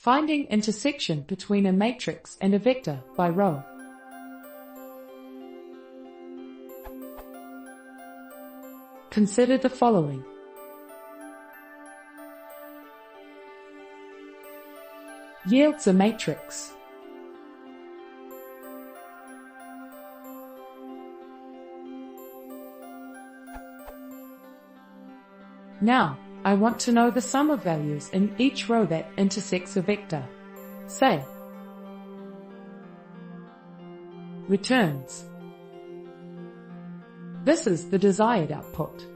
Finding intersection between a matrix and a vector by row. Consider the following. Yields a matrix. Now, I want to know the sum of values in each row that intersects a vector. Say, returns. This is the desired output.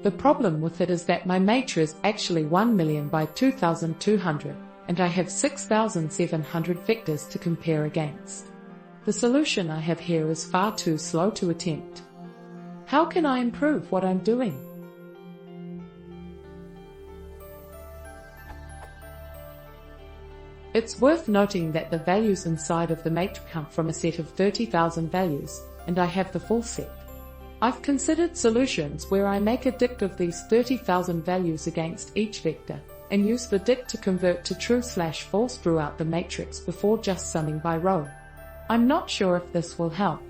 The problem with it is that my matrix is actually 1 million by 2200, and I have 6700 vectors to compare against. The solution I have here is far too slow to attempt. How can I improve what I'm doing? It's worth noting that the values inside of the matrix come from a set of 30,000 values, and I have the full set. I've considered solutions where I make a dict of these 30,000 values against each vector, and use the dict to convert to true/false throughout the matrix before just summing by row. I'm not sure if this will help.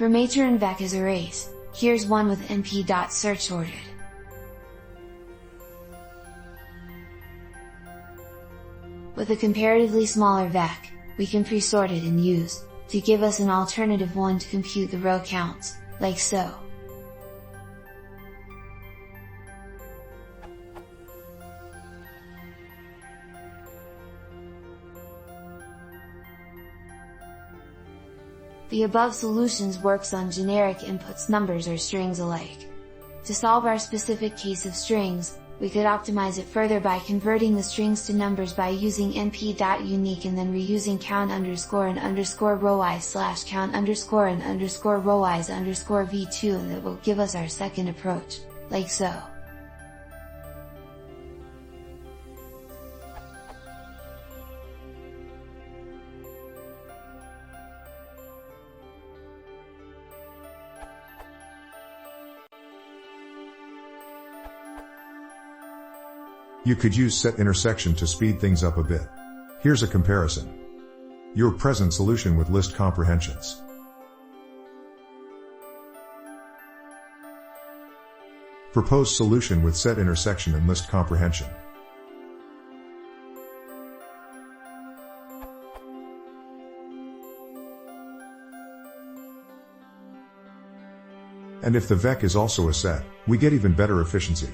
For mater and vec arrays, here's one with np.search sorted. With a comparatively smaller vec, we can pre-sort it and use, to give us an alternative one to compute the row counts, like so. The above solutions works on generic inputs, numbers or strings alike. To solve our specific case of strings, we could optimize it further by converting the strings to numbers by using np.unique and then reusing count underscore and underscore rowise slash count underscore and underscore rowise underscore v2, and that will give us our second approach, like so. You could use set intersection to speed things up a bit. Here's a comparison. Your present solution with list comprehensions. Proposed solution with set intersection and list comprehension. And if the vec is also a set, we get even better efficiency.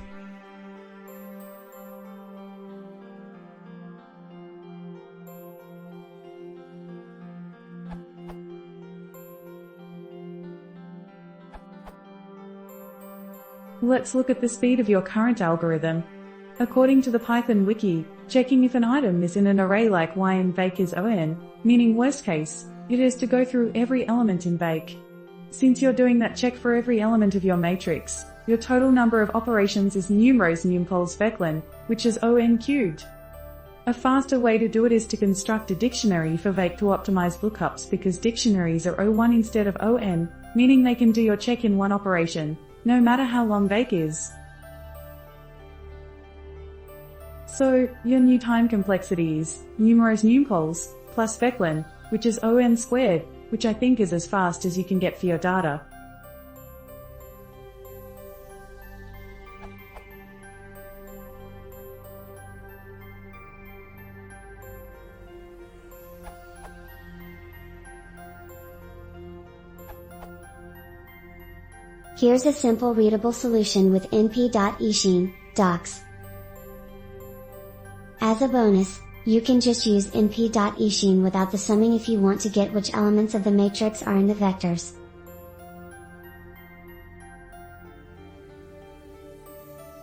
Let's look at the speed of your current algorithm. According to the Python wiki, checking if an item is in an array like y in vec is on, meaning worst case, it is to go through every element in vec. Since you're doing that check for every element of your matrix, your total number of operations is numRows numpols veclin, which is on cubed. A faster way to do it is to construct a dictionary for vec to optimize lookups, because dictionaries are O1 instead of on, meaning they can do your check in one operation, no matter how long vec is. So, your new time complexity is numRows numpols plus veclin, which is on squared, which I think is as fast as you can get for your data. Here's a simple readable solution with np.ishin, docs. As a bonus, you can just use np.ishin without the summing if you want to get which elements of the matrix are in the vectors.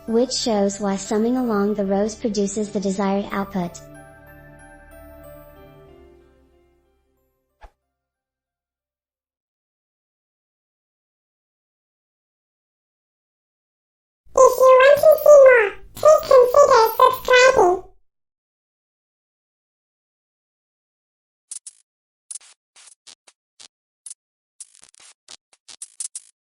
Which shows why summing along the rows produces the desired output.